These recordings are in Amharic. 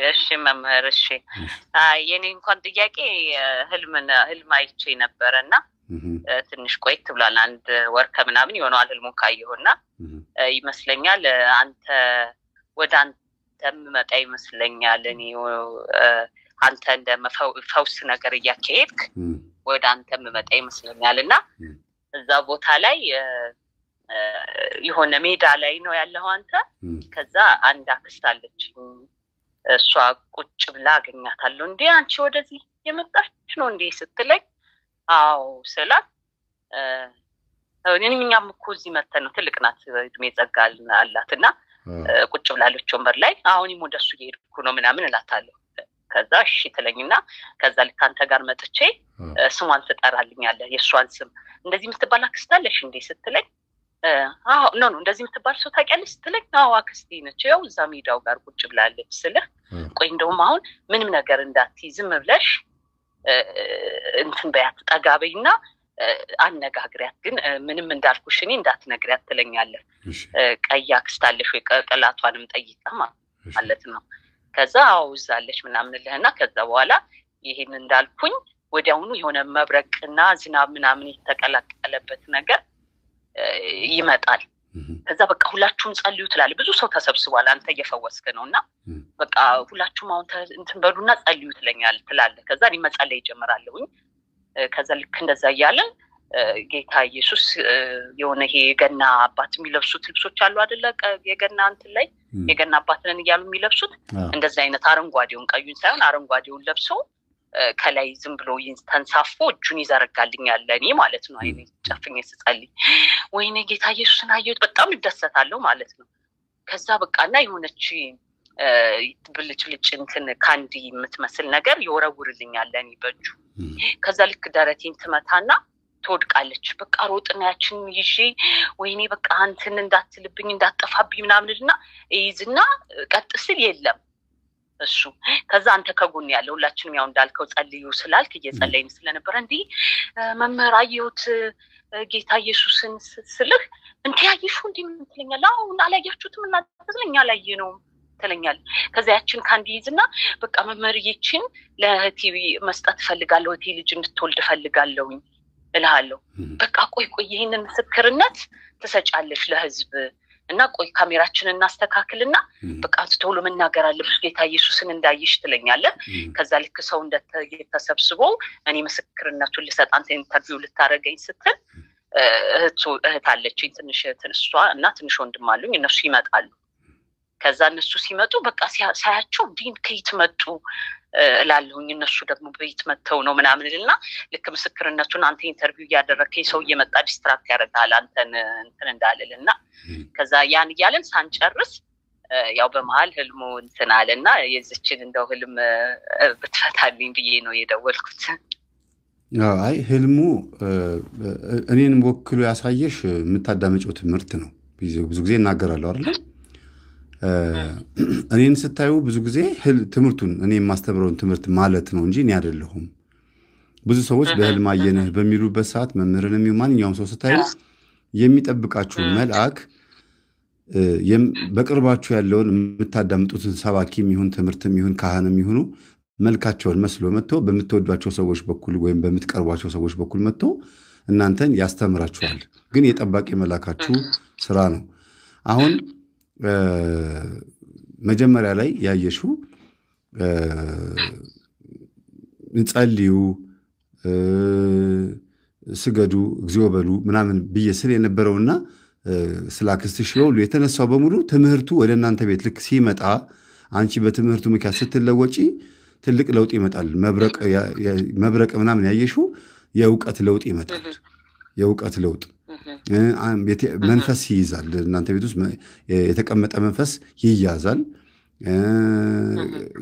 እሺ መምህር እሺ የኔ እንኳን ጥያቄ ህልም አይቼ ነበርና ትንሽ ቆይት ብሏል አንድ ወር ከምናምን ይሆናል ህልሙን ካየሁና ይመስለኛል አንተ ወደ አንተ መጣ ይመስለኛል እኔ አንተ እንደመፈውስ ነገር እያከሄድክ ወደ አንተ መጣ ይመስለኛልና እዛ ቦታ ላይ የሆነ ሜዳ ላይ ነው ያለው አንተ ከዛ አንድ አክስት አለች እሷ ቁጭ ብላ አገኛታለሁ እንዴ አንቺ ወደዚህ የመጣች ነው እንዴ ስትለኝ አው ሰላት እኛም እኮ እዚህ መተን ነው ትልቅ ናት እድሜ ጸጋል አላትና ቁጭ ብላለች ወንበር ላይ አሁን ወደሱ እየሄድኩ ነው ምናምን እላታለሁ ከዛ እሺ ትለኝና ከዛ ልክ አንተ ጋር መጥቼ ስሟን ትጠራልኛለህ የሷን ስም እንደዚህ የምትባል አክስት አለሽ እንዴ ስትለኝ አዎ ኖ እንደዚህ የምትባል ሰው ታውቂያለሽ ስትለኝ አዎ አክስቴ ነች ያው እዛ ሜዳው ጋር ቁጭ ብላለች ስልህ ቆይ እንደውም አሁን ምንም ነገር እንዳትይዝም ብለሽ እንትን በያት ጠጋበይና አነጋግሪያት ግን ምንም እንዳልኩሽ እኔ እንዳትነግሪያት ትለኛለህ ቀይ አክስት አለሽ ወይ ቀላቷንም ጠይቃ ማለት ነው ከዛ አውዛለሽ ምናምን ለህና ከዛ በኋላ ይሄን እንዳልኩኝ ወዲያውኑ የሆነ መብረቅና ዝናብ ምናምን የተቀላቀለበት ነገር ይመጣል ከዛ በቃ ሁላችሁም ጸልዩ ትላለህ ብዙ ሰው ተሰብስቧል አንተ እየፈወስክ ነውና በቃ ሁላችሁም አሁን እንትን በሉና ጸልዩ ትላለህ ከዛ ሊመጸለይ ይጀምራልኝ ከዛ ልክ እንደዛ ያለ ጌታ ኢየሱስ የሆነ ይሄ የገና አባት የሚለብሱት ልብሶች አሉ አይደለ የገና እንትን ላይ የገና አባትን እያሉ የሚለብሱት እንደዛ አይነት አረንጓዴውን ቀዩን ሳይሆን አረንጓዴውን ለብሶ ከላይ ዝም ብሎ ተንሳፎ እጁን ይዘረጋልኛል ለኔ ማለት ነው አይኔ ጨፍኜ ስጸልይ ወይኔ ጌታ ኢየሱስን አየሁት በጣም ይደሰታለሁ ማለት ነው ከዛ በቃና የሆነች ብልጭልጭ እንትን ካንዲ የምትመስል ነገር ይወረውርልኛል ለኔ በእጁ ከዛ ልክ ደረቴን ትመታና ትወድቃለች በቃ ሮጥና ያችን ይዤ ወይኔ በቃ አንተን እንዳትልብኝ እንዳትጠፋብኝ ምናምንልና ይዝና ቀጥስል የለም እሱ ከዛ አንተ ከጎን ያለው ሁላችንም ያው እንዳልከው ጸልዩ ስላልክ እየጸለይን ስለነበር እንዴ መምህር አየሁት ጌታ ኢየሱስን ስልህ እንዴ አየሹ እንዴ ምን ትለኛለህ አው አላያችሁትም እና ተዝለኛ ላይ ነው ተለኛል ከዛ ያችን ካንዲዝና በቃ መምህርዬችን ለቲቪ መስጠት ፈልጋለሁ እቲ ልጅ እንድትወልድ ፈልጋለሁ እልሃለሁ በቃ ቆይ ይሄንን ምስክርነት ተሰጫለሽ ለህዝብ እና ቆይ ካሜራችንን እናስተካክልና በቃ ቶሎ መናገር አለብሽ ጌታ ኢየሱስን እንዳይሽ ትለኛለህ ከዛ ልክ ሰው እንደተሰብስቦ እኔ ምስክርነቱን ልሰጥ አንተ ኢንተርቪው ልታረገኝ ስትል እህት አለችኝ ትንሽ እሷ እና ትንሽ ወንድም አሉኝ እነሱ ይመጣሉ ከዛ እነሱ ሲመጡ በቃ ሳያቸው ዲን ከይት መጡ እላለሁኝ እነሱ ደግሞ በይት መተው ነው ምናምንልና ልክ ምስክርነቱን አንተ ኢንተርቪው ያደረከኝ ሰው እየመጣ ዲስትራክት ያደርጋል አንተን እንትን እንዳለልና ከዛ ያን ያለን ሳንጨርስ ያው በመሃል ህልሙ እንትን አለና የዚችን እንደው ህልም ብትፈታልኝ ብዬ ነው የደወልኩት አይ ህልሙ እኔን ወክሎ ያሳየሽ የምታዳመጪው ትምህርት ነው ብዙ ጊዜ እናገራለሁ አይደል እኔን ስታዩ ብዙ ጊዜ ትምህርቱን እኔ ማስተምረውን ትምህርት ማለት ነው እንጂ እኔ አይደለሁም ብዙ ሰዎች በህልም አየነህ በሚሉበት ሰዓት መምህርንም ማንኛውም ሰው ስታዩ የሚጠብቃችሁ መልአክ በቅርባችሁ ያለውን የምታዳምጡትን ሰባኪም ይሁን ትምህርትም ይሁን ካህንም ይሁኑ መልካቸውን መስሎ መጥቶ በምትወዷቸው ሰዎች በኩል ወይም በምትቀርቧቸው ሰዎች በኩል መጥቶ እናንተን ያስተምራችኋል ግን የጠባቂ መልአካችሁ ስራ ነው አሁን መጀመሪያ ላይ ያየሽው እንጸልዩ ስገዱ እግዚኦ በሉ ምናምን በየስለ የነበረውና ስላክስትሽ ነው የተነሳው በሙሉ ትምህርቱ ወደ እናንተ ቤት ልክ ሲመጣ አንቺ በትምህርቱ ምክንያት ስትለወጪ ትልቅ ለውጥ ይመጣል መብረቅ ምናምን ያየሽው የእውቀት ለውጥ ይመጣል የእውቀት ለውጥ መንፈስ ይይዛል እናንተ ቤት ውስጥ የተቀመጠ መንፈስ ይያዛል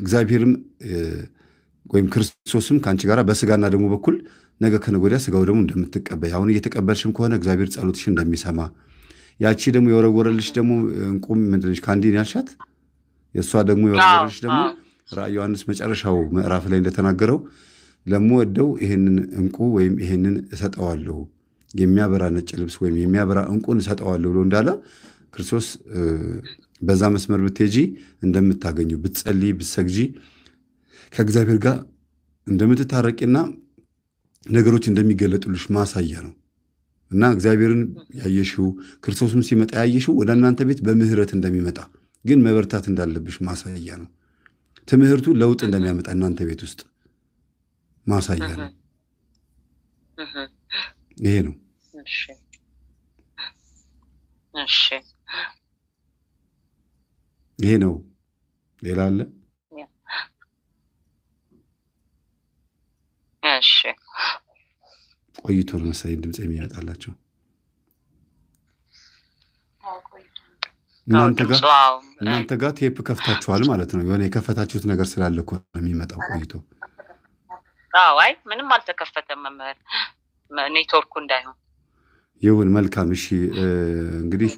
እግዚአብሔርም ወይም ክርስቶስም ካንቺ ጋራ በስጋና ደሙ በኩል ነገ ከነገወዲያ ስጋው ደሙ እንደምትቀበይ አሁን እየተቀበልሽም ከሆነ እግዚአብሔር ጸሎትሽ እንደሚሰማ ያቺ ደሙ የወረወረልሽ ደሙ እንቁም ምንድነሽ ካንዲን ያልሻት የሷ ደሙ የወረወረልሽ ደሙ ራእይ ዮሐንስ መጨረሻው ምዕራፍ ላይ እንደተናገረው ለምወደው ይሄንን እንቁ ወይም ይሄንን እሰጠዋለሁ የሚያበራ ነጭ ልብስ ወይም የሚያበራ እንቁን እሰጠዋለሁ ብሎ እንዳለ ክርስቶስ በዛ መስመር ብትሄጂ እንደምታገኙ ብትጸልይ ብትሰግጂ ከእግዚአብሔር ጋር እንደምትታረቂና ነገሮች እንደሚገለጡልሽ ማሳያ ነው እና እግዚአብሔርን ያየሽው ክርስቶስም ሲመጣ ያየሽው ወደ እናንተ ቤት በምህረት እንደሚመጣ ግን መበርታት እንዳለብሽ ማሳያ ነው። ትምህርቱ ለውጥ እንደሚያመጣ እናንተ ቤት ውስጥ ማሳያ ነው። ይሄ ነው። እሺ እሺ ይሄ ነው። ሌላ አለ? እሺ ቆይቶ ነው መሰለኝ ድምጽ የሚያመጣላቸው እናንተ ጋር ቴፕ ከፍታችኋል ማለት ነው። የሆነ የከፈታችሁት ነገር ስላለ እኮ ነው የሚመጣው ቆይቶ። አይ ምንም አልተከፈተም መምህር፣ ኔትወርኩ እንዳይሆን ይሁን። መልካም እሺ። እንግዲህ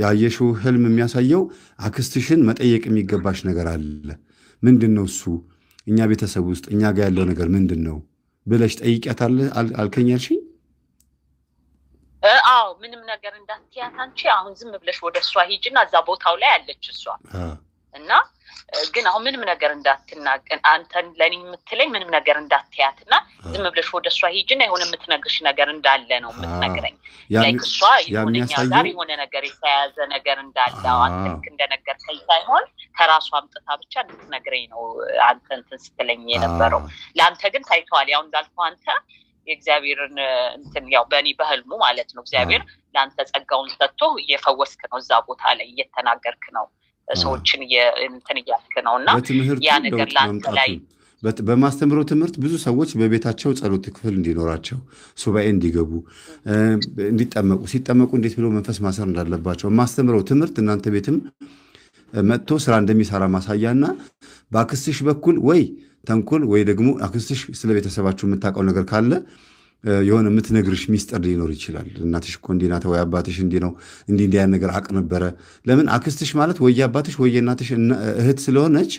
ያየሽው ህልም የሚያሳየው አክስትሽን መጠየቅ የሚገባሽ ነገር አለ። ምንድነው እሱ? እኛ ቤተሰብ ውስጥ እኛ ጋር ያለው ነገር ምንድነው ብለሽ ጠይቂያታል አልከኛልሽ? አዎ ምንም ነገር እንዳትያት አንቺ አሁን ዝም ብለሽ ወደሷ ሂጂና እዛ ቦታው ላይ አለች እሷ እና ግን አሁን ምንም ነገር እንዳትናገር አንተን ለኔ የምትለኝ ምንም ነገር እንዳትያትና ዝም ብለሽ ወደሷ ሂጂና የሆነ የምትነግርሽ ነገር እንዳለ ነው የምትነግረኝ። ላይክ እሷ የሆነኛ ጋር የሆነ ነገር የተያያዘ ነገር እንዳለ አንተ እንደነገርከኝ ሳይሆን ከራሷ አምጥታ ብቻ እንድትነግረኝ ነው አንተ እንትን ስትለኝ የነበረው። ለአንተ ግን ታይቷል። ያው እንዳልኩህ አንተ የእግዚአብሔርን እንትን ያው በእኔ በህልሙ ማለት ነው እግዚአብሔር ለአንተ ጸጋውን ሰጥቶ እየፈወስክ ነው፣ እዛ ቦታ ላይ እየተናገርክ ነው፣ ሰዎችን እንትን እያልክ ነውና ያ ነገር ለአንተ ላይ በማስተምረው ትምህርት ብዙ ሰዎች በቤታቸው ጸሎት ክፍል እንዲኖራቸው ሱባኤ እንዲገቡ እንዲጠመቁ ሲጠመቁ እንዴት ብሎ መንፈስ ማሰር እንዳለባቸው ማስተምረው ትምህርት እናንተ ቤትም መጥቶ ስራ እንደሚሰራ ማሳያና በአክስትሽ በኩል ወይ ተንኮል ወይ ደግሞ አክስትሽ ስለ ቤተሰባችሁ የምታውቀው ነገር ካለ የሆነ የምትነግርሽ ሚስጥር ሊኖር ይችላል። እናትሽ እኮ እንዲህ ናት ወይ አባትሽ እንዲህ ነው እንዲህ ያን ነገር አቅ ነበረ። ለምን አክስትሽ ማለት ወይ አባትሽ ወይ እናትሽ እህት ስለሆነች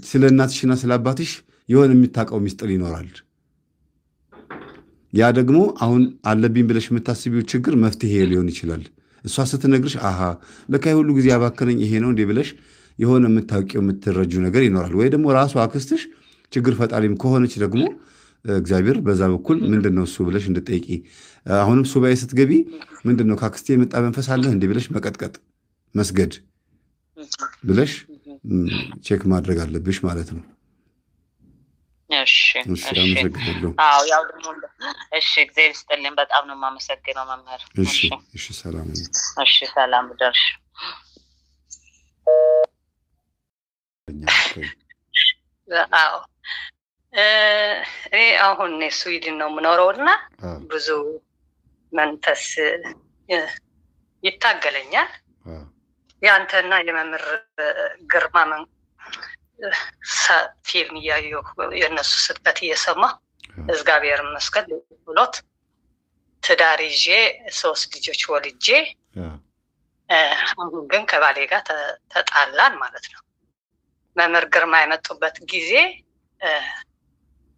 ስለ እናትሽና ስለ አባትሽ የሆነ የምታውቀው ሚስጥር ይኖራል። ያ ደግሞ አሁን አለብኝ ብለሽ የምታስቢው ችግር መፍትሄ ሊሆን ይችላል። እሷ ስትነግርሽ አሃ ለካ ሁሉ ጊዜ ያባከነኝ ይሄ ነው እንዴ ብለሽ የሆነ የምታውቂው የምትረጁ ነገር ይኖራል። ወይ ደግሞ ራሱ አክስትሽ ችግር ፈጣሪም ከሆነች ደግሞ እግዚአብሔር በዛ በኩል ምንድነው እሱ ብለሽ እንድትጠይቂ አሁንም ሱባኤ ስትገቢ ምንድነው ካክስቴ የመጣ መንፈስ አለ እንዴ ብለሽ መቀጥቀጥ መስገድ ብለሽ ቼክ ማድረግ አለብሽ ማለት ነው። እሺ አዎ ያው ደግሞ እሺ እግዚአብሔር ይስጥልኝ። በጣም ነው የማመሰግነው መምህር። እሺ ሰላም። እሺ ሰላም ደርሽ። አዎ እኔ አሁን ስዊድን ነው የምኖረውና ብዙ መንፈስ ይታገለኛል። ያንተና የመምህር ግርማ ፊልም እያየሁ የእነሱ ስብከት እየሰማሁ እግዚአብሔር ይመስገን ብሎት ትዳር ይዤ 3 ልጆች ወልጄ አሁን ግን ከባሌ ጋር ተጣላን ማለት ነው። መምህር ግርማ የመጡበት ጊዜ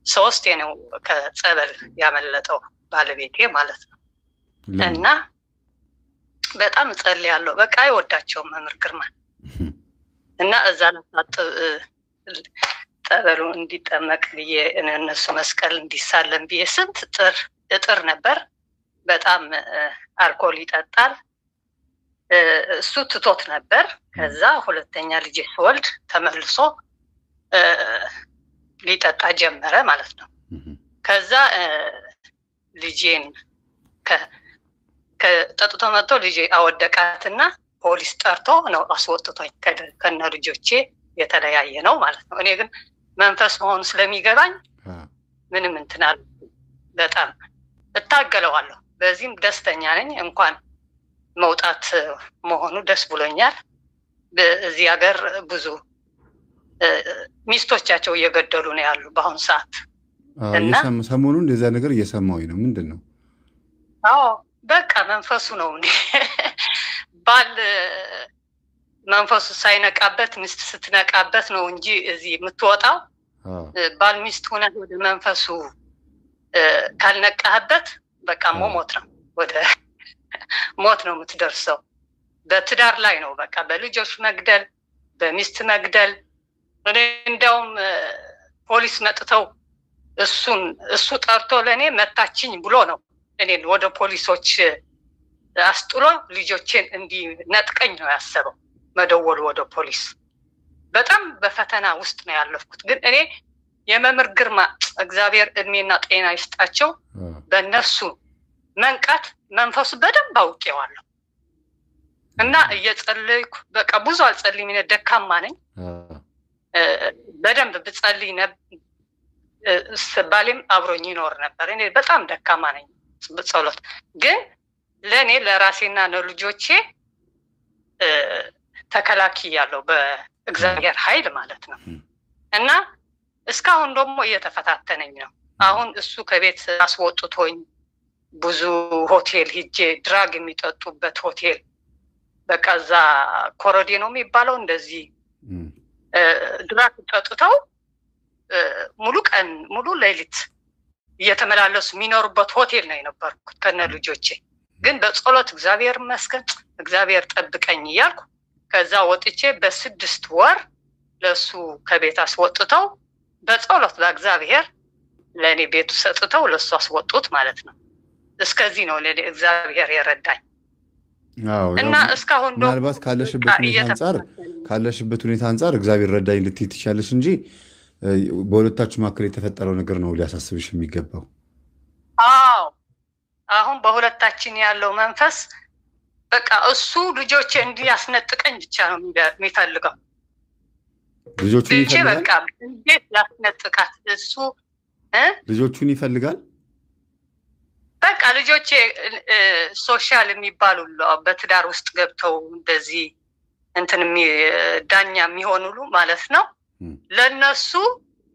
3 ነው ከጸበል ያመለጠው ባለቤቴ ማለት ነው። እና በጣም ጸልያለሁ። በቃ አይወዳቸውም መምህር ግርማ እና እዛ ጠበሉ እንዲጠመቅ ብዬ እነሱ መስቀል እንዲሳለም ብዬ ስንት እጥር ነበር። በጣም አልኮል ይጠጣል። እሱ ትቶት ነበር። ከዛ ሁለተኛ ልጅ ስወልድ ተመልሶ ሊጠጣ ጀመረ ማለት ነው። ከዛ ልጄን ከጠጥቶ መጥቶ ልጄ አወደቃትና ፖሊስ ጠርቶ ነው አስወጥቶኝ ከነ ልጆቼ የተለያየ ነው ማለት ነው። እኔ ግን መንፈስ መሆኑ ስለሚገባኝ ምንም እንትናል በጣም እታገለዋለሁ። በዚህም ደስተኛ ነኝ። እንኳን መውጣት መሆኑ ደስ ብሎኛል። በዚህ ሀገር ብዙ ሚስቶቻቸው እየገደሉ ነው ያሉ በአሁኑ ሰዓት እና ሰሞኑን እንደዛ ነገር እየሰማሁኝ ነው። ምንድነው? አዎ በቃ መንፈሱ ነው እንዴ ባል መንፈሱ ሳይነቃበት ሚስት ስትነቃበት ነው እንጂ እዚህ የምትወጣው። ባል ሚስት ሆነ ወደ መንፈሱ ካልነቃህበት በቃ ሞት ነው፣ ወደ ሞት ነው የምትደርሰው። በትዳር ላይ ነው በቃ በልጆች መግደል በሚስት መግደል እንደውም ፖሊስ መጥተው እሱ ጠርቶ ለኔ መታችኝ ብሎ ነው እኔን ወደ ፖሊሶች አስጥሎ ልጆቼን እንዲነጥቀኝ ነው ያሰበው መደወል ወደ ፖሊስ በጣም በፈተና ውስጥ ነው ያለፍኩት ግን እኔ የመምህር ግርማ እግዚአብሔር እድሜና ጤና ይስጣቸው በእነሱ መንቃት መንፈሱ በደንብ አውቄዋለሁ እና እየጸለይኩ በቃ ብዙ አልጸልይም እኔ ደካማ ነኝ በደንብ ብጸልይ ባሌም አብሮኝ ይኖር ነበር እኔ በጣም ደካማ ነኝ በጸሎት ግን ለኔ ለራሴና ለልጆቼ ተከላክያለሁ በእግዚአብሔር ኃይል ማለት ነው እና እስካሁን ደግሞ እየተፈታተነኝ ነው አሁን እሱ ከቤት አስወጥቶኝ ብዙ ሆቴል ሂጄ ድራግ የሚጠጡበት ሆቴል በቃ እዛ ኮሮዴ ነው የሚባለው እንደዚህ ድራግ ጠጥተው ሙሉ ቀን ሙሉ ሌሊት እየተመላለሱ የሚኖሩበት ሆቴል ነው የነበርኩት ከነ ልጆቼ ግን በጸሎት እግዚአብሔር ይመስገን እግዚአብሔር ጠብቀኝ እያልኩ ከዛ ወጥቼ በ6 ወር ለሱ ከቤት አስወጥተው በጸሎት በእግዚአብሔር ለኔ ቤቱ ሰጥተው ለሱ አስወጡት ማለት ነው እስከዚህ ነው ለኔ እግዚአብሔር የረዳኝ እና እስካሁን ደግሞ ምናልባት ካለሽበት ሁኔታ አንፃር እግዚአብሔር ረዳኝ ልትይ ትችያለሽ እንጂ በሁለታችሁ መካከል የተፈጠረው ነገር ነው ሊያሳስብሽ የሚገባው አዎ አሁን በሁለታችን ያለው መንፈስ በቃ እሱ ልጆቼ እንዲያስነጥቀኝ ብቻ ነው የሚፈልገው ልጆቹን ይፈልጋል በቃ እንዴት ያስነጥቃት እሱ ልጆቹን ይፈልጋል በቃ ልጆቼ ሶሻል የሚባሉ በትዳር ውስጥ ገብተው እንደዚህ እንትን ዳኛ የሚሆኑሉ ማለት ነው ለነሱ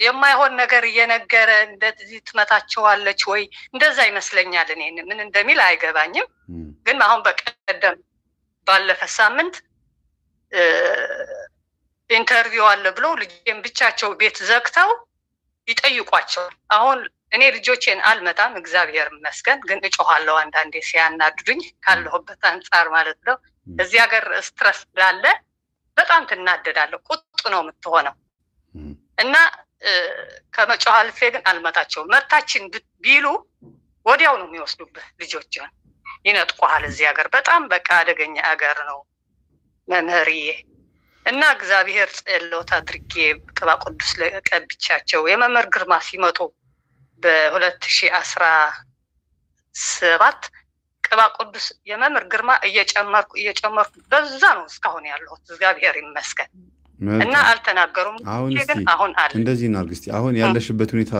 የማይሆን ነገር እየነገረ እንደዚህ ትመታቸዋለች ወይ እንደዛ ይመስለኛል እኔ ምን እንደሚል አይገባኝም ግን አሁን በቀደም ባለፈ ሳምንት ኢንተርቪው አለ ብሎ ልጅን ብቻቸው ቤት ዘግተው ይጠይቋቸው አሁን እኔ ልጆቼን አልመታም እግዚአብሔር ይመስገን ግን እጮሃለሁ አንዳንዴ ሲያናድዱኝ ካለሁበት አንፃር ማለት ነው እዚህ ሀገር ስትረስ ስላለ በጣም ትናደዳለህ ቁጡ ነው የምትሆነው እና ከመጮህ አልፌ ግን አልመታቸው መታችን ቢሉ ወዲያው ነው የሚወስዱብህ ልጆችን ይነጥቁሃል እዚህ ሀገር በጣም በቃ አደገኛ ሀገር ነው መምህርዬ እና እግዚአብሔር ጸሎት አድርጌ ቅባ ቅዱስ ለቀብቻቸው የመምህር ግርማ ሲመጡ በ2017 ቅባ ቅዱስ የመምህር ግርማ እየጨመርኩ በዛ ነው እስካሁን ያለው እግዚአብሔር ይመስገን እና አልተናገሩም ግን አሁን አለ እንደዚህ ነው አርግስቲ አሁን ያለሽበት ሁኔታ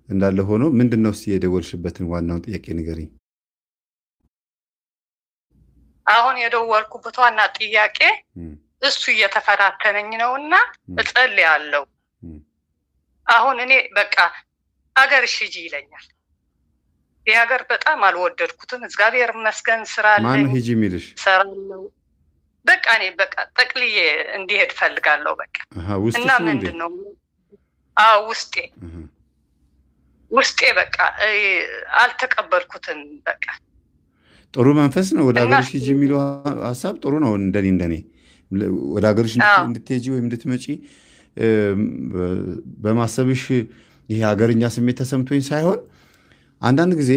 እንዳለ ሆኖ ምንድነው የደወልሽበትን ዋናውን ጥያቄ ንገሪኝ አሁን የደወልኩበት ዋና ጥያቄ እሱ እየተፈታተነኝ ነውና እጸልያለሁ አሁን እኔ በቃ አገርሽ ሂጂ ይለኛል የሀገር በጣም አልወደድኩትም እግዚአብሔር ይመስገን ስራ አለኝ ማን ሂጂ የሚልሽ ሰራለው በቃ እኔ በቃ ጠቅልዬ እንዲሄድ ፈልጋለሁ በቃ እና ምንድነው ውስጤ በቃ አልተቀበልኩትም በቃ ጥሩ መንፈስ ነው ወደ ሀገርሽ ሂጂ የሚለው ሐሳብ ጥሩ ነው እንደኔ ወደ ሀገርሽ እንድትሄጂ ወይ እንድትመጪ በማሰብሽ ይሄ ሀገርኛ ስሜት ተሰምቶኝ ሳይሆን አንዳንድ ጊዜ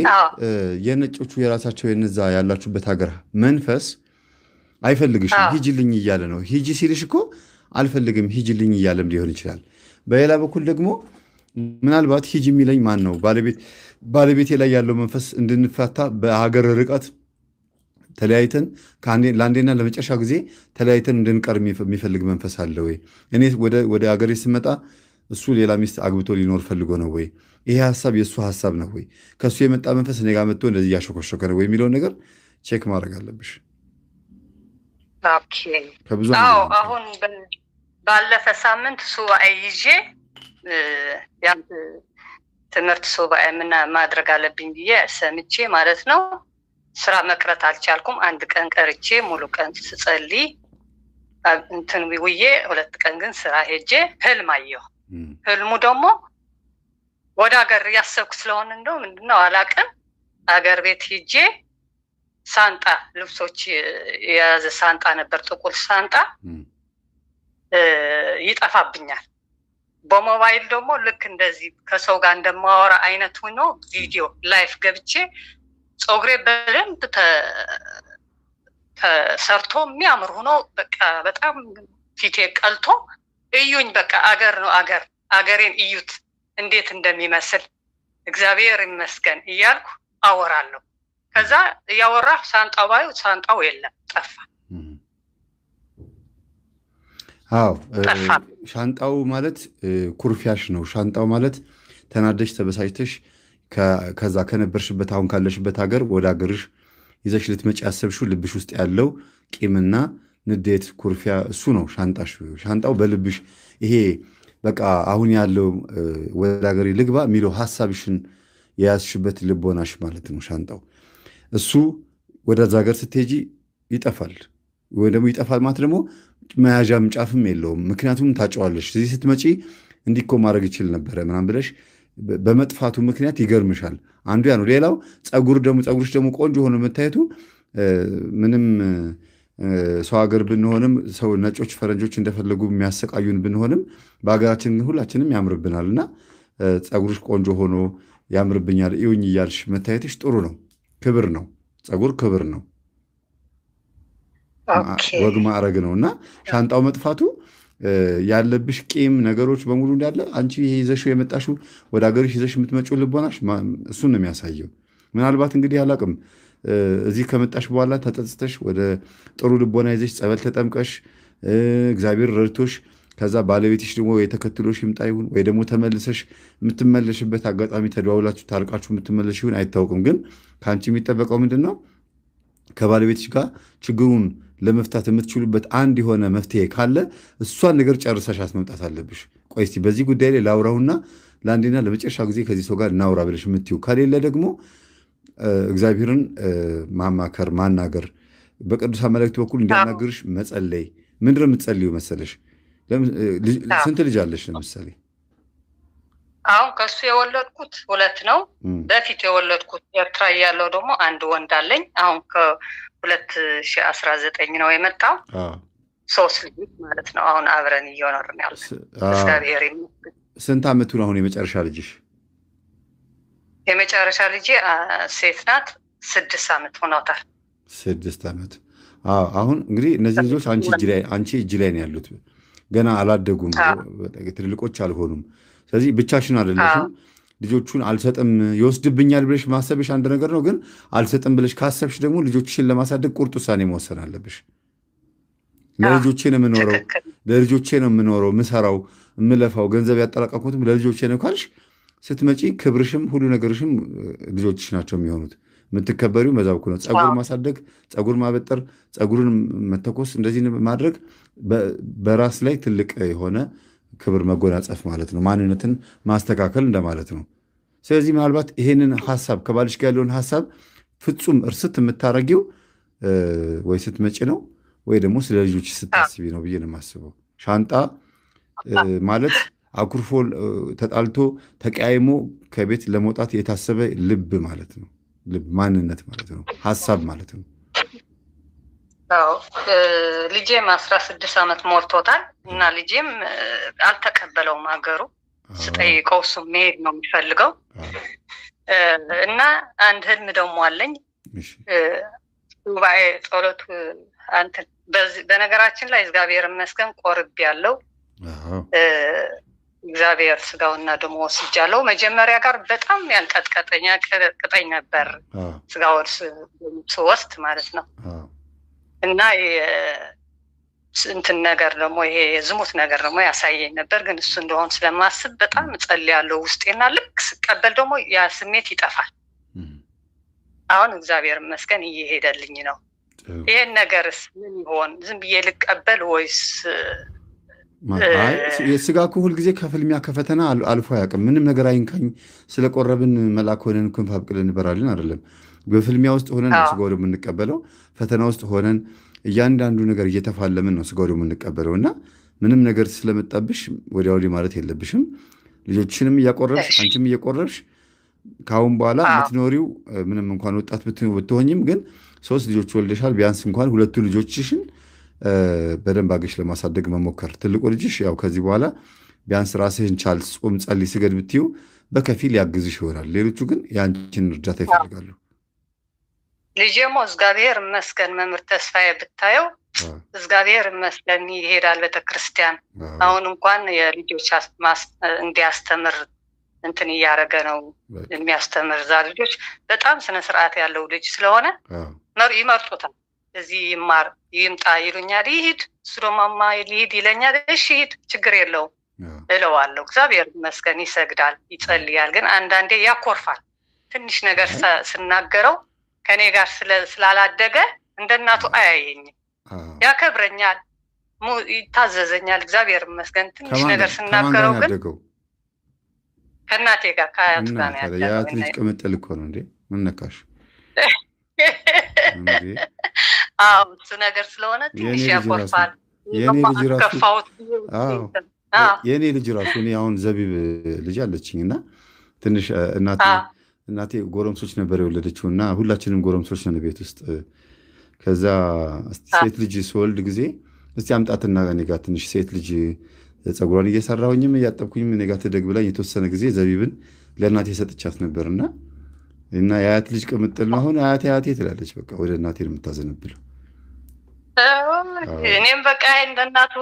የነጮቹ የራሳቸው የነዛ ያላችሁበት ሀገር መንፈስ አይፈልግሽም ሂጂልኝ እያለ ነው ሂጂ ሲልሽ እኮ አልፈልግም ሂጂልኝ እያለም ሊሆን ይችላል በሌላ በኩል ደግሞ ምናልባት ሂጂ የሚለኝ ማን ነው ባለቤቴ ላይ ያለው መንፈስ እንድንፋታ በሀገር ርቀት ተለያይተን ለአንዴና ለመጨረሻ ጊዜ ተለያይተን እንድንቀር የሚፈልግ መንፈስ አለ ወይ እኔ ወደ ሀገሬ ስመጣ እሱ ሌላ ሚስት አግብቶ ሊኖር ፈልጎ ነው ወይ ይሄ ሐሳብ የሱ ሐሳብ ነው ወይ ከሱ የመጣ መንፈስ እኔ ጋር መጥቶ እንደዚህ ያሾከሾከ ነው ወይ የሚለው ነገር ቼክ ማድረግ አለብሽ ኦኬ አሁን ባለፈ ሳምንት ሱባኤ ይዤ ያን ትምህርት ሱባኤ ምን ማድረግ አለብኝ ብዬ ሰምቼ ማለት ነው ስራ መቅረት አልቻልኩም አንድ ቀን ቀርቼ ሙሉ ቀን ስጸልይ እንትን ውዬ 2 ቀን ግን ስራ ሄጄ ህልም አየሁ ህልሙ ደግሞ ወደ ሀገር ያሰብኩ ስለሆነ እንደው ምንድነው አላቀም ሀገር ቤት ሄጄ ሳንጣ ልብሶች የያዘ ሳንጣ ነበር፣ ጥቁር ሳንጣ ይጠፋብኛል። በሞባይል ደግሞ ልክ እንደዚህ ከሰው ጋር እንደማወራ አይነት ሆኖ ቪዲዮ ላይፍ ገብቼ ፀጉሬ በደንብ ተሰርቶ የሚያምር ሆኖ በቃ በጣም ፊቴ ቀልቶ እዩኝ፣ በቃ አገር ነው አገሬን እዩት እንዴት እንደሚመስል እግዚአብሔር ይመስገን እያልኩ አወራለሁ። ከዛ እያወራሁ ሳንጣው ባዩ ሳንጣው የለም፣ ጠፋ። አዎ ሻንጣው ማለት ኩርፊያሽ ነው። ሻንጣው ማለት ተናደሽ ተበሳጭተሽ ከዛ ከነበርሽበት አሁን ካለሽበት ሀገር ወደ ሀገርሽ ይዘሽ ልትመጪ ያሰብሽው ልብሽ ውስጥ ያለው ቂምና ንዴት፣ ኩርፊያ እሱ ነው ሻንጣሽ። ሻንጣው በልብሽ ይሄ በቃ አሁን ያለው ወደ ሀገሬ ልግባ የሚለው ሀሳብሽን የያዝሽበት ልቦናሽ ማለት ነው ሻንጣው። እሱ ወደዛ ሀገር ስትሄጂ ይጠፋል። ወይ ደግሞ ይጠፋል ማለት ደግሞ መያዣም ጫፍም የለውም። ምክንያቱም ታጨዋለሽ። እዚህ ስትመጪ እንዲህ እኮ ማድረግ ይችል ነበረ ምናምን ብለሽ በመጥፋቱ ምክንያት ይገርምሻል። አንዱ ያ ነው። ሌላው ፀጉርሽ ደግሞ ቆንጆ ሆኖ መታየቱ ምንም ሰው ሀገር ብንሆንም ሰው ነጮች ፈረንጆች እንደፈለጉ የሚያሰቃዩን ብንሆንም በሀገራችን ግን ሁላችንም ያምርብናል እና ፀጉርሽ ቆንጆ ሆኖ ያምርብኛል እዩኝ እያልሽ መታየትሽ ጥሩ ነው። ክብር ነው። ፀጉር ክብር ነው፣ ወግ ማዕረግ ነው እና ሻንጣው መጥፋቱ ያለብሽ ቂም ነገሮች በሙሉ እንዳለ አንቺ ይሄ ይዘሽው የመጣሽው ወደ ሀገርሽ ይዘሽ የምትመጪው ልቦናሽ እሱን ነው የሚያሳየው። ምናልባት እንግዲህ አላቅም እዚህ ከመጣሽ በኋላ ተጸጽተሽ ወደ ጥሩ ልቦና ይዘሽ ጸበል ተጠምቀሽ እግዚአብሔር ረድቶሽ ከዛ ባለቤትሽ ደግሞ የተከትሎሽ ይምጣ ይሁን ወይ ደግሞ ተመልሰሽ የምትመለሽበት አጋጣሚ ተደዋውላችሁ ታርቃችሁ የምትመለሽ ይሁን አይታወቅም። ግን ከአንቺ የሚጠበቀው ምንድን ነው? ከባለቤትሽ ጋር ችግሩን ለመፍታት የምትችሉበት አንድ የሆነ መፍትሄ ካለ እሷን ነገር ጨርሰሽ አስመምጣት አለብሽ። ቆይ እስቲ በዚህ ጉዳይ ላይ ላውራውና ለአንዴና ለመጨረሻ ጊዜ ከዚህ ሰው ጋር እናውራ ብለሽ የምትይው ከሌለ ደግሞ እግዚአብሔርን ማማከር ማናገር፣ በቅዱሳን መላእክት በኩል እንዲያናግርሽ መጸለይ። ምንድን ነው የምትጸልዩ መሰለሽ? ስንት ልጅ አለሽ? ለምሳሌ አሁን ከሱ የወለድኩት 2 ነው። በፊት የወለድኩት ኤርትራ ያለው ደግሞ አንድ ወንድ አለኝ። አሁን ከ2019 ነው የመጣው። 3 ልጅ ማለት ነው። አሁን አብረን እየኖርን ያለን እግዚአብሔር ይመስገን። ስንት ዓመቱ ነው አሁን የመጨረሻ ልጅሽ? የመጨረሻ ልጅ ሴት ናት። 6 ዓመት ሆኗታል። 6 ዓመት። አሁን እንግዲህ እነዚህ ልጆች አንቺ እጅ ላይ ነው ያሉት። ገና አላደጉም፣ ትልልቆች አልሆኑም። ስለዚህ ብቻሽን አይደለሽም። ልጆቹን አልሰጥም ይወስድብኛል ብለሽ ማሰብሽ አንድ ነገር ነው። ግን አልሰጥም ብለሽ ካሰብሽ ደግሞ ልጆችሽን ለማሳደግ ቁርጥ ውሳኔ መወሰን አለብሽ። ለልጆቼ ነው የምኖረው፣ ምሰራው፣ የምለፋው፣ ገንዘብ ያጠራቀምኩትም ለልጆቼ ነው ካልሽ ስትመጪ ክብርሽም ሁሉ ነገርሽም ልጆችሽ ናቸው የሚሆኑት። የምትከበሪው በዛ በኩል ነው። ፀጉር ማሳደግ፣ ፀጉር ማበጠር፣ ፀጉርን መተኮስ፣ እንደዚህ ማድረግ በራስ ላይ ትልቅ የሆነ ክብር መጎናጸፍ ማለት ነው። ማንነትን ማስተካከል እንደማለት ነው። ስለዚህ ምናልባት ይሄንን ሀሳብ ከባልሽ ጋር ያለውን ሀሳብ ፍጹም እርስት የምታረጊው ወይ ስትመጪ ነው ወይ ደግሞ ስለ ልጆች ስታስቢ ነው ብዬ ነው የማስበው። ሻንጣ ማለት አኩርፎ ተጣልቶ ተቀያይሞ ከቤት ለመውጣት የታሰበ ልብ ማለት ነው። ልብ ማንነት ማለት ነው። ሀሳብ ማለት ነው። ልጄም 16 ዓመት ሞልቶታል እና ልጄም አልተቀበለውም። ሀገሩ ስጠይቀው እሱ መሄድ ነው የሚፈልገው እና አንድ ህልም ደግሞ አለኝ። ሱባኤ ጸሎት በነገራችን ላይ እግዚአብሔር ይመስገን ቆርብ ያለው እግዚአብሔር ስጋውና ደግሞ ወስጃለሁ። መጀመሪያ ጋር በጣም ያንቀጥቀጠኝ ነበር ስጋውን ስወስድ ማለት ነው እና እንትን ነገር ደግሞ ይሄ የዝሙት ነገር ደግሞ ያሳየኝ ነበር። ግን እሱ እንደሆን ስለማስብ በጣም እጸልያለሁ ውስጤና ልክ ስቀበል ደግሞ ያ ስሜት ይጠፋል። አሁን እግዚአብሔር ይመስገን እየሄደልኝ ነው። ይሄን ነገርስ ምን ይሆን? ዝም ብዬ ልቀበል ወይስ? የስጋ እኮ ሁልጊዜ ከፍልሚያ ከፈተና አልፎ አያውቅም። ምንም ነገር አይንካኝ ስለቆረብን መልአክ ሆነን ክንፍ አብቅለን እንበራለን አይደለም። በፍልሚያ ውስጥ ሆነን ነው ስጋው ደግሞ የምንቀበለው። ፈተና ውስጥ ሆነን እያንዳንዱ ነገር እየተፋለምን ነው ስጋው ደግሞ የምንቀበለው እና ምንም ነገር ስለመጣብሽ ወዲያ ወዲህ ማለት የለብሽም። ልጆችንም እያቆረብሽ አንቺም እየቆረብሽ ከአሁን በኋላ የምትኖሪው ምንም እንኳን ወጣት ብትሆኝም ግን 3 ልጆች ወልደሻል። ቢያንስ እንኳን 2 ልጆችሽን በደንብ አገሽ ለማሳደግ መሞከር። ትልቁ ልጅሽ ያው ከዚህ በኋላ ቢያንስ ራስህን ቻል፣ ጾም፣ ጸልይ፣ ስገድ ብትይው በከፊል ያግዝሽ ይሆናል። ሌሎቹ ግን የአንቺን እርዳታ ይፈልጋሉ። ልጄሞ እግዚአብሔር ይመስገን መምህር ተስፋዬ ብታየው እግዚአብሔር ይመስገን ይሄዳል ቤተክርስቲያን። አሁን እንኳን የልጆች እንዲያስተምር እንትን እያደረገ ነው የሚያስተምር። ዛ ልጆች በጣም ስነ ስርዓት ያለው ልጅ ስለሆነ ይመርጡታል። እዚህ ይማር ይምጣ ይሉኛል። ይሂድ እሱ ደግሞ ማማ ይሂድ ይለኛል። እሺ ይሂድ ችግር የለውም እለዋለሁ። እግዚአብሔር ይመስገን ይሰግዳል፣ ይጸልያል። ግን አንዳንዴ ያኮርፋል። ትንሽ ነገር ስናገረው ከኔ ጋር ስላላደገ እንደ እናቱ አያየኝም። ያከብረኛል፣ ይታዘዘኛል። እግዚአብሔር ይመስገን። ትንሽ ነገር ስናገረው ግን ከእናቴ ጋር ከአያቱ ጋር ነው ያለው። የአያት ልጅ ቅምጥል እኮ ነው እንዴ? ምን ነካሽ? እሱ ነገር ስለሆነ ትንሽ ያኮርፋል። የኔ ልጅ ራሱ እኔ አሁን ዘቢብ ልጅ አለችኝ እና ትንሽ እናቴ ጎረምሶች ነበር የወለደችው እና ሁላችንም ጎረምሶች ነን ቤት ውስጥ። ከዛ ሴት ልጅ ስወልድ ጊዜ እስቲ አምጣትና እኔ ጋር ትንሽ ሴት ልጅ ጸጉሯን እየሰራሁኝም እያጠብኩኝም እኔ ጋር ትደግ ብላኝ የተወሰነ ጊዜ ዘቢብን ለእናቴ ሰጥቻት ነበርና እና የአያት ልጅ ቅምጥል ነው። አሁን አያቴ ትላለች። በቃ ወደ እናቴ ነው የምታዘነብለው። እኔም በቃ እንደ እናቱ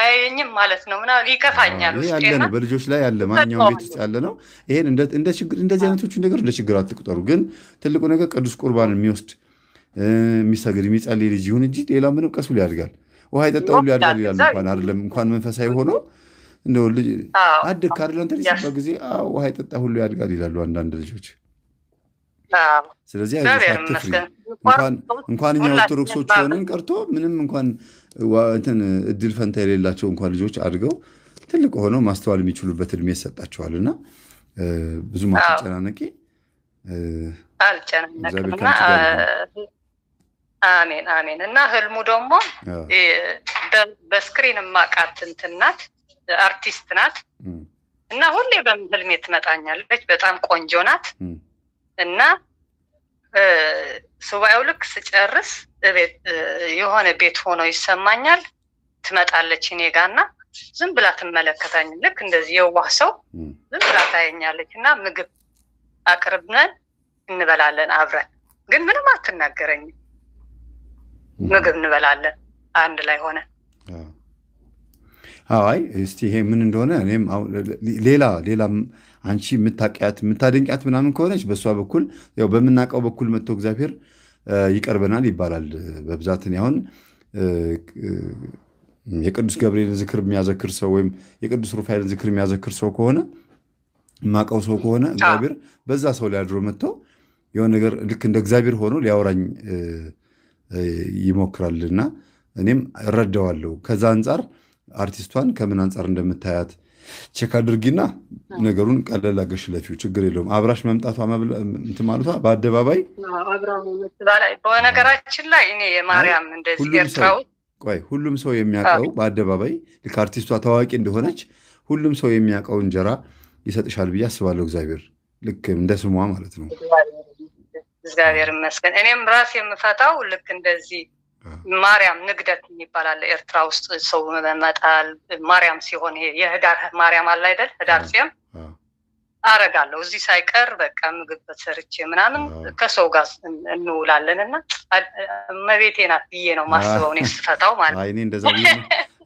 አያየኝም ማለት ነው። ምናምን ይከፋኛል። ያለ ነው በልጆች ላይ ያለ ማንኛውም ቤት ውስጥ ያለ ነው። ይሄን እንደ ችግር እንደዚህ አይነቶቹ ነገር እንደ ችግር አትቁጠሩ። ግን ትልቁ ነገር ቅዱስ ቁርባን የሚወስድ የሚሰግድ የሚጸልይ ልጅ ይሁን እንጂ ሌላ ምንም ቀስ ብሎ ያድጋል። ውሃ የጠጣው ሁሉ ያድጋል ይላሉ። እንኳን አይደለም እንኳን መንፈሳዊ ሆኖ እንደው ልጅ አድግ ካርለን ተልስባ ጊዜ ውሃ የጠጣ ሁሉ ያድጋል ይላሉ አንዳንድ ልጆች። ስለዚህ እንኳን እኛ ኦርቶዶክሶች ሆነን ቀርቶ ምንም እንኳን እንትን እድል ፈንታ የሌላቸው እንኳን ልጆች አድገው ትልቅ ሆነው ማስተዋል የሚችሉበት እድሜ ይሰጣቸዋልና ብዙ ማትጨናነቂ አልጨናነቅም። አሜን አሜን። እና ህልሙ ደግሞ በስክሪን ማቃት እንትን ናት፣ አርቲስት ናት እና ሁሌ በህልሜ ትመጣኛለች። በጣም ቆንጆ ናት እና ሱባኤው ልክ ስጨርስ የሆነ ቤት ሆኖ ይሰማኛል። ትመጣለች እኔ ጋርና ዝም ብላ ትመለከታኝ። ልክ እንደዚህ የዋህ ሰው ዝም ብላ ታየኛለች እና ምግብ አቅርብነን እንበላለን አብረን። ግን ምንም አትናገረኝም። ምግብ እንበላለን አንድ ላይ ሆነ። አይ እስቲ ይሄ ምን እንደሆነ እኔም ሌላ አንቺ የምታውቂያት የምታደንቂያት ምናምን ከሆነች በእሷ በኩል ያው በምናውቀው በኩል መጥቶ እግዚአብሔር ይቀርበናል ይባላል በብዛት። አሁን የቅዱስ ገብርኤልን ዝክር የሚያዘክር ሰው ወይም የቅዱስ ሩፋኤልን ዝክር የሚያዘክር ሰው ከሆነ የማውቀው ሰው ከሆነ እግዚአብሔር በዛ ሰው ላይ አድሮ መጥቶ የሆነ ነገር ልክ እንደ እግዚአብሔር ሆኖ ሊያወራኝ ይሞክራልና እኔም እረዳዋለሁ። ከዛ አንጻር አርቲስቷን ከምን አንጻር እንደምታያት ቼክ አድርጊና ነገሩን ቀለል አድርገሽ ለፊው ችግር የለውም። አብራሽ መምጣቷ እንትን ማለቷ በአደባባይ በነገራችን ላይ እኔ የማርያም እንደዚህ ኤርትራው ሁሉም ሰው የሚያውቀው በአደባባይ ልክ አርቲስቷ ታዋቂ እንደሆነች ሁሉም ሰው የሚያውቀው እንጀራ ይሰጥሻል ብዬ አስባለሁ። እግዚአብሔር ልክ እንደ ስሟ ማለት ነው። እግዚአብሔር ይመስገን። እኔም ራሴ የምፈታው ልክ እንደዚህ ማርያም ንግደት ይባላል ኤርትራ ውስጥ ሰው መጣል ማርያም ሲሆን የህዳር ማርያም አለ አይደል? ህዳር ሲሆን አረጋለሁ እዚህ ሳይቀር በቃ ምግብ ሰርቼ ምናምን ከሰው ጋር እንውላለንና መቤቴ ናት ብዬ ነው ማስበው ነው ስፈታው ማለት ነው። አይ እኔ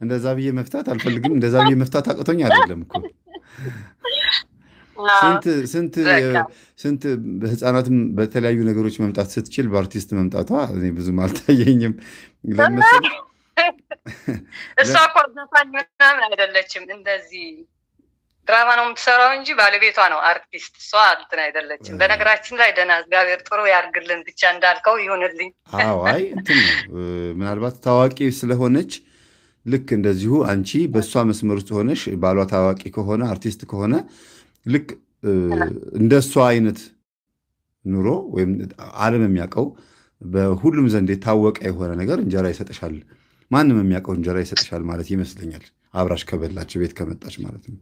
እንደዛ ብዬ መፍታት አልፈልግም። እንደዛ ብዬ መፍታት አቅቶኝ አይደለም እኮ ስንት በህፃናትም በተለያዩ ነገሮች መምጣት ስትችል በአርቲስት መምጣቷ እኔ ብዙም አልታየኝም። ለምሳሌ እሷ እኮ ዘፋኝ ምናምን አይደለችም፣ እንደዚህ ድራማ ነው የምትሰራው እንጂ ባለቤቷ ነው አርቲስት። እሷ እንትን አይደለችም። በነገራችን ላይ ደህና እግዚአብሔር ጥሩ ያርግልን ብቻ እንዳልከው ይሁንልኝ። አይ እንትን ምናልባት ታዋቂ ስለሆነች ልክ እንደዚሁ አንቺ በእሷ መስመር ውስጥ ሆነሽ ባሏ ታዋቂ ከሆነ አርቲስት ከሆነ ልክ እንደሷ አይነት ኑሮ ወይም ዓለም የሚያውቀው በሁሉም ዘንድ የታወቀ የሆነ ነገር እንጀራ ይሰጥሻል። ማንም የሚያውቀው እንጀራ ይሰጥሻል ማለት ይመስለኛል። አብራሽ ከበላችሁ ቤት ከመጣች ማለት ነው።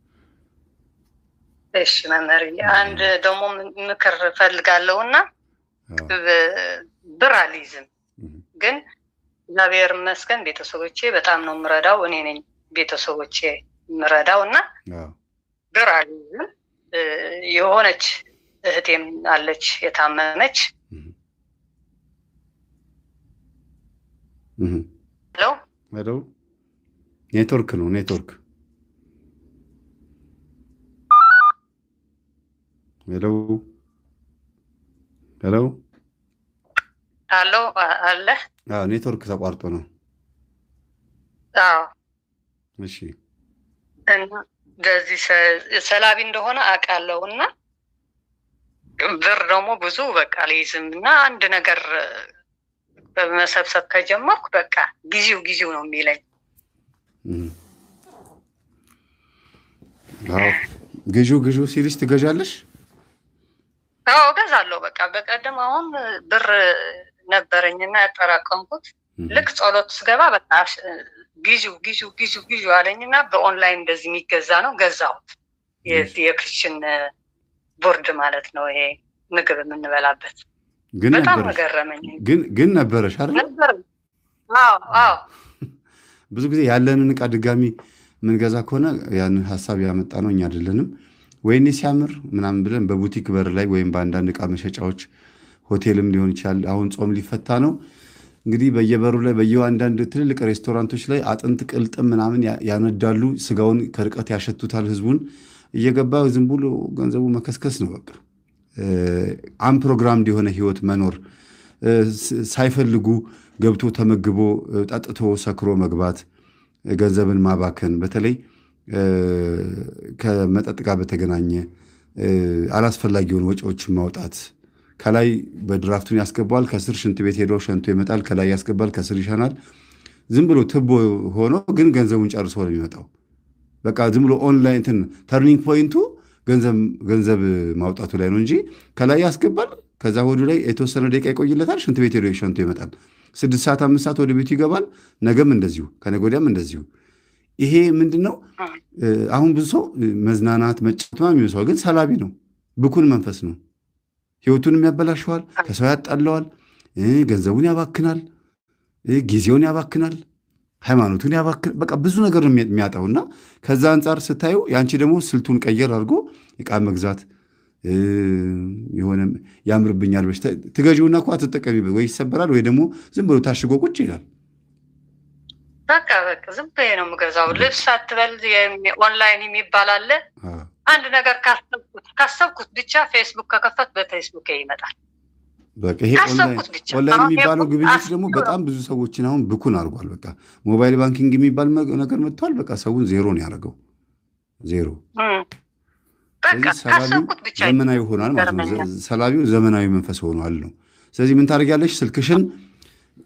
እሺ መምህር፣ አንድ ደግሞ ምክር ፈልጋለሁና ብር አልይዝም። ግን እግዚአብሔር ይመስገን ቤተሰቦቼ በጣም ነው የምረዳው። እኔ ነኝ ቤተሰቦቼ የምረዳው እና ብር አልይዝም። የሆነች እህቴም አለች የታመመች። ሄሎ ኔትወርክ ነው ኔትወርክ። ሄሎ ሄሎ አሎ አለ። ኔትወርክ ተቋርጦ ነው። እሺ እና እንደዚህ ሰላቢ እንደሆነ አውቃለሁ እና ብር ደግሞ ብዙ በቃ ልይዝም እና አንድ ነገር በመሰብሰብ ከጀመርኩ በቃ ጊዜው ነው የሚለኝ። ግዢው ሲልሽ ትገዣለሽ? አዎ እገዛለሁ። በቃ በቀደም አሁን ብር ነበረኝና ያጠራቀምኩት ልክ ጸሎት ስገባ በቃ ጊዜው አለኝና በኦንላይን እንደዚህ የሚገዛ ነው ገዛሁት። የክርስቲያን ቦርድ ማለት ነው ይሄ ምግብ የምንበላበት። በጣም ገረመኝ። ግን ነበረሽ አይደል? አዎ ብዙ ጊዜ ያለንን ዕቃ ድጋሚ ምንገዛ ከሆነ ያንን ሐሳብ ያመጣ ነው እኛ አይደለንም። ወይኔ ሲያምር ምናምን ብለን በቡቲክ በር ላይ ወይም በአንዳንድ ዕቃ መሸጫዎች ሆቴልም ሊሆን ይችላል። አሁን ጾም ሊፈታ ነው እንግዲህ በየበሩ ላይ በየአንዳንድ ትልልቅ ሬስቶራንቶች ላይ አጥንት ቅልጥም ምናምን ያነዳሉ። ስጋውን ከርቀት ያሸቱታል። ህዝቡን እየገባ ዝም ብሎ ገንዘቡ መከስከስ ነው በቃ። አንፕሮግራምድ የሆነ ህይወት መኖር ሳይፈልጉ ገብቶ ተመግቦ ጠጥቶ ሰክሮ መግባት፣ ገንዘብን ማባከን፣ በተለይ ከመጠጥ ጋር በተገናኘ አላስፈላጊውን ወጪዎችን ማውጣት። ከላይ በድራፍቱን ያስገባል፣ ከስር ሽንት ቤት ሄዶ ሸንቶ ይመጣል። ከላይ ያስገባል፣ ከስር ይሸናል። ዝም ብሎ ትቦ ሆኖ ግን ገንዘቡን ጨርሶ ነው የሚመጣው። በቃ ዝም ብሎ ኦንላይን ተርኒንግ ፖይንቱ ገንዘብ ማውጣቱ ላይ ነው እንጂ ከላይ ያስገባል። ከዛ ሆዱ ላይ የተወሰነ ደቂቃ ይቆይለታል። ሽንት ቤት ሄዶ ሸንቶ ይመጣል። 6 ሰዓት 5 ሰዓት ወደ ቤቱ ይገባል። ነገም እንደዚሁ፣ ከነገ ወዲያም እንደዚሁ። ይሄ ምንድነው? አሁን ብዙ ሰው መዝናናት መጫወት የሚመስለው ግን ሰላቢ ነው። ብኩን መንፈስ ነው። ህይወቱንም ያበላሸዋል፣ ከሰው ያጣለዋል፣ ገንዘቡን ያባክናል፣ ጊዜውን ያባክናል፣ ሃይማኖቱን ያባክናል። በቃ ብዙ ነገር ነው የሚያጣውና ከዛ አንጻር ስታዩ ያንቺ ደግሞ ስልቱን ቀየር አድርጎ ዕቃ መግዛት የሆነ ያምርብኛል ብለሽ ትገዢውና እኮ አትጠቀሚበት። ወይ ይሰበራል ወይ ደግሞ ዝም ብሎ ታሽጎ ቁጭ ይላል። በቃ ዝም ብዬ ነው የምገዛው። ልብስ አትበል ኦንላይን የሚባል አለ። አንድ ነገር ካሰብኩት ብቻ ፌስቡክ ከከፈት በፌስቡክ ይመጣል። በቃ ይሄ ኦንላይን የሚባለው ግብይት ደግሞ በጣም ብዙ ሰዎችን አሁን ብኩን አድርጓል። በቃ ሞባይል ባንኪንግ የሚባል ነገር መጥቷል። በቃ ሰውን ዜሮ ነው ያደረገው። ዜሮ ዘመናዊ ሆኗል ማለት ነው። ሰላቢው ዘመናዊ መንፈስ ሆኗል ነው። ስለዚህ ምን ታደርጊያለሽ? ስልክሽን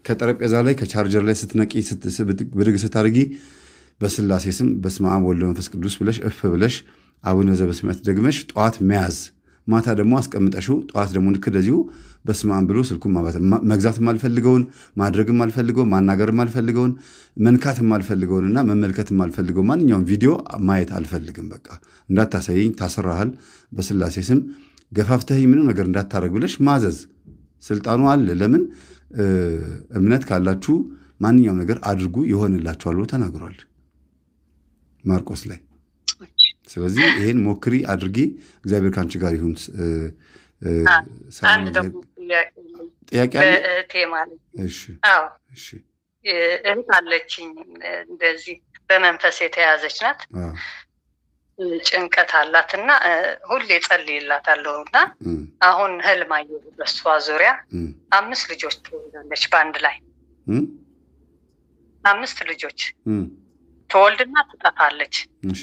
ከጠረጴዛ ላይ ከቻርጀር ላይ ስትነቂ ብድግ ስታደርጊ በስላሴ ስም በስመ አብ ወወልድ ወመንፈስ ቅዱስ ብለሽ እፍ ብለሽ አቡነ ዘበሰማያት ደግመሽ ጠዋት መያዝ፣ ማታ ደግሞ አስቀምጠሽው ጠዋት ደግሞ ልክ እንደዚሁ በስመ አብ ብሎ ስልኩን መግዛት የማልፈልገውን ማድረግ የማልፈልገውን ማናገር የማልፈልገውን መንካት የማልፈልገውንና መመልከት የማልፈልገው ማንኛውም ቪዲዮ ማየት አልፈልግም። በቃ እንዳታሳየኝ፣ ታስራሃል፣ በስላሴ ስም ገፋፍተህ ምንም ነገር እንዳታረግ ብለሽ ማዘዝ ስልጣኑ አለ። ለምን እምነት ካላችሁ ማንኛውም ነገር አድርጉ ይሆንላችኋል ብሎ ተናግሯል ማርቆስ ላይ። ስለዚህ ይሄን ሞክሪ አድርጊ። እግዚአብሔር ካንቺ ጋር ይሁን። ጥያቄ አለ? እሺ እሺ። እህት አለችኝ እንደዚህ በመንፈስ የተያዘች ናት። ጭንቀት አላትና ሁሌ ጸልይላታለሁና አሁን ህልም አየሁ በሷ ዙሪያ 5 ልጆች ትወልዳለች በአንድ ላይ 5 ልጆች ትወልድና ትጠፋለች። እሺ።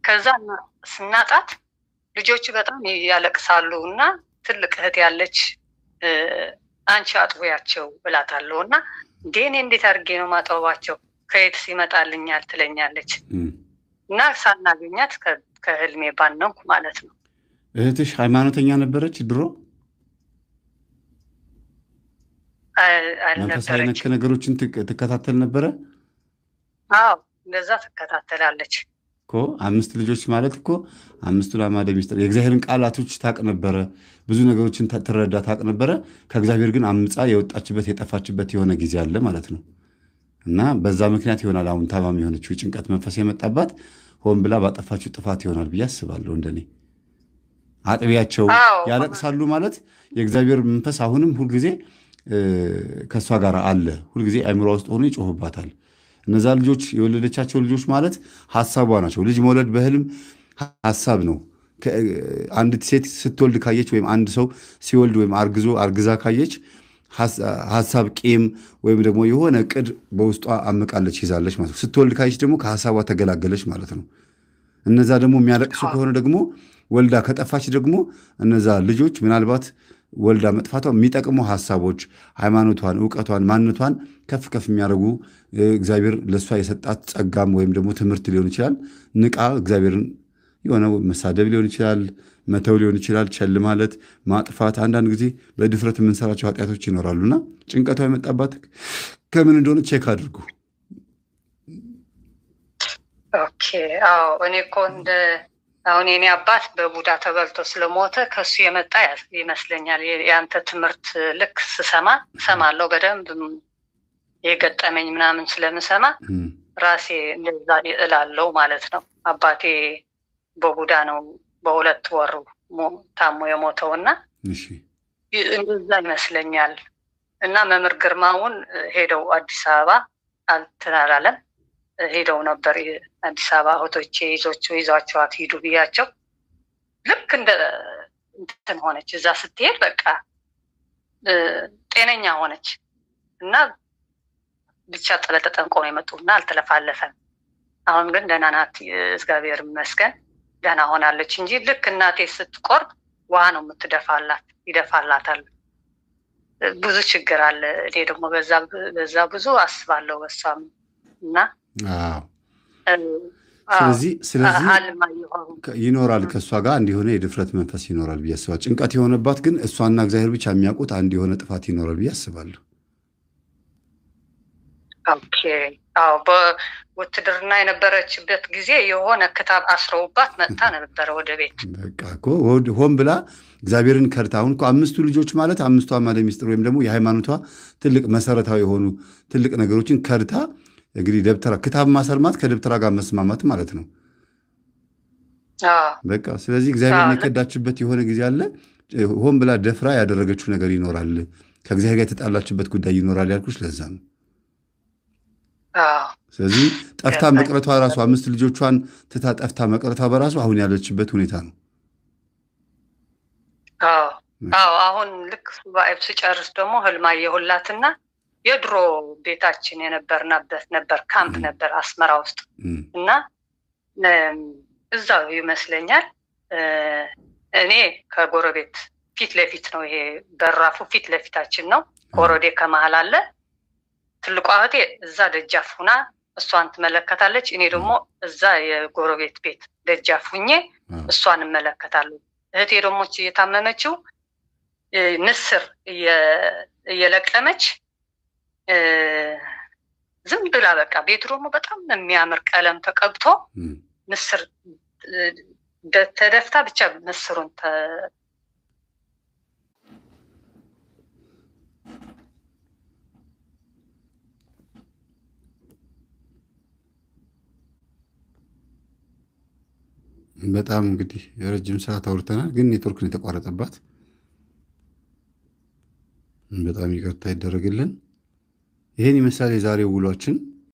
ከዛ ስናጣት ልጆቹ በጣም ያለቅሳሉ እና ትልቅ እህት ያለች አንቺ አጥቦያቸው ብላታለሁና ዴኔ እንዴት አድርጌ ነው ማጠባቸው ከየት ሲመጣልኛል ትለኛለች። እና ሳናገኛት ከህልሜ ባነንኩ ማለት ነው። እህትሽ ሃይማኖተኛ ነበረች ድሮ? መንፈሳዊ ነክ ነገሮችን ትከታተል ነበረ? አዎ እንደዛ ትከታተላለች። እኮ 5 ልጆች ማለት እኮ 5ቱን አዕማደ ምስጢር የእግዚአብሔርን ቃላቶች ታቅ ነበረ፣ ብዙ ነገሮችን ትረዳ ታቅ ነበረ። ከእግዚአብሔር ግን አምፃ የወጣችበት የጠፋችበት የሆነ ጊዜ አለ ማለት ነው። እና በዛ ምክንያት ይሆናል አሁን ታማሚ የሆነችው ጭንቀት መንፈስ የመጣባት ሆን ብላ ባጠፋችው ጥፋት ይሆናል ብዬ አስባለሁ። እንደኔ አጥቢያቸው ያለቅሳሉ ማለት የእግዚአብሔር መንፈስ አሁንም ሁልጊዜ ከእሷ ጋር አለ፣ ሁልጊዜ አእምሯ ውስጥ ሆኖ ይጮህባታል። እነዛ ልጆች የወለደቻቸው ልጆች ማለት ሐሳቧ ናቸው። ልጅ መውለድ በህልም ሐሳብ ነው። አንዲት ሴት ስትወልድ ካየች ወይም አንድ ሰው ሲወልድ ወይም አርግዛ ካየች ሐሳብ ቂም ወይም ደግሞ የሆነ ዕቅድ በውስጧ አምቃለች ይዛለች ማለት ነው። ስትወልድ ካየች ደግሞ ከሐሳቧ ተገላገለች ማለት ነው። እነዛ ደግሞ የሚያለቅሱ ከሆነ ደግሞ ወልዳ ከጠፋች ደግሞ እነዛ ልጆች ምናልባት ወልዳ መጥፋቷ የሚጠቅሙ ሐሳቦች ሃይማኖቷን፣ ዕውቀቷን፣ ማንነቷን ከፍ ከፍ የሚያደርጉ እግዚአብሔር ለእሷ የሰጣት ጸጋም ወይም ደግሞ ትምህርት ሊሆን ይችላል። ንቃ እግዚአብሔርን የሆነ መሳደብ ሊሆን ይችላል፣ መተው ሊሆን ይችላል፣ ቸል ማለት፣ ማጥፋት። አንዳንድ ጊዜ በድፍረት የምንሰራቸው ኃጢአቶች ይኖራሉና ጭንቀቷ የመጣባት ከምን እንደሆነ ቼክ አድርጉ። ኦኬ። አዎ እኔ እኮ አሁን የኔ አባት በቡዳ ተበልቶ ስለሞተ ከሱ የመጣ ይመስለኛል። የአንተ ትምህርት ልክ ሰማለሁ በደንብ የገጠመኝ ምናምን ስለምሰማ ራሴ እንደዛ እላለሁ ማለት ነው። አባቴ በቡዳ ነው በ2 ወር ታሞ የሞተውና እንደዛ ይመስለኛል። እና መምህር ግርማውን ሄደው አዲስ አበባ አልተናላለም ሄደው ነበር። አዲስ አበባ እህቶቼ ይዟቸዋት ሂዱ ብያቸው ልክ እንትን ሆነች። እዛ ስትሄድ በቃ ጤነኛ ሆነች እና ብቻ ተጠንቆ ነው የመጡና አልተለፋለፈም። አሁን ግን ደህና ናት፣ እግዚአብሔር ይመስገን ደህና ሆናለች እንጂ ልክ እናቴ ስትቆርጥ ውሃ ነው ይደፋላታል። ብዙ ችግር አለ። እኔ ደግሞ በዛ ብዙ አስባለሁ በሷም እና ስለዚህ ይኖራል ከእሷ ጋር እንዲሆነ የድፍረት መንፈስ ይኖራል ብዬ አስባለሁ። ጭንቀት የሆነባት ግን እሷና እግዚአብሔር ብቻ የሚያውቁት አንድ የሆነ ጥፋት ይኖራል ብዬ አስባለሁ። ኦኬ። አዎ በውትድርና የነበረችበት ጊዜ የሆነ ክታብ አስረውባት መጥታ ነበረ ወደ ቤት። በቃ እኮ ሆን ብላ እግዚአብሔርን ከርታ። አሁን እኮ 5ቱ ልጆች ማለት 5ቱ አዕማደ ምስጢር ወይም ደግሞ የሃይማኖቷ ትልቅ መሰረታዊ የሆኑ ትልቅ ነገሮችን ከርታ እንግዲህ ደብተራ ክታብ ማሰርማት ከደብተራ ጋር መስማማት ማለት ነው። በቃ ስለዚህ እግዚአብሔርን የከዳችበት የሆነ ጊዜ አለ። ሆን ብላ ደፍራ ያደረገችው ነገር ይኖራል። ከእግዚአብሔር ጋር የተጣላችበት ጉዳይ ይኖራል ያልኩሽ ለዛ ነው። ስለዚህ ጠፍታ መቅረቷ ራሱ 5 ልጆቿን ትታ ጠፍታ መቅረቷ በራሱ አሁን ያለችበት ሁኔታ ነው። አሁን ልክ ሱባኤ ስጨርስ ደግሞ ህልም አየሁላትና የድሮ ቤታችን የነበርናበት ነበር፣ ካምፕ ነበር አስመራ ውስጥ እና እዛው ይመስለኛል እኔ ከጎረቤት ፊት ለፊት ነው፣ ይሄ በራፉ ፊት ለፊታችን ነው። ኮረዴ ከመሃል አለ። ትልቋ እህቴ እዛ ደጃፍ ሁና እሷን ትመለከታለች። እኔ ደግሞ እዛ የጎረቤት ቤት ደጃፍ ሁኜ እሷን እመለከታለሁ። እህቴ ደግሞ እየታመመችው ንስር እየለቀመች ዝም ብላ በቃ ቤቱ ደግሞ በጣም የሚያምር ቀለም ተቀብቶ ንስር ተደፍታ ብቻ ንስሩን በጣም እንግዲህ የረጅም ሰዓት አውርተናል፣ ግን ኔትወርክ ነው የተቋረጠባት። በጣም ይቅርታ ይደረግልን። ይሄን ይመስላል የዛሬው ውሏችን።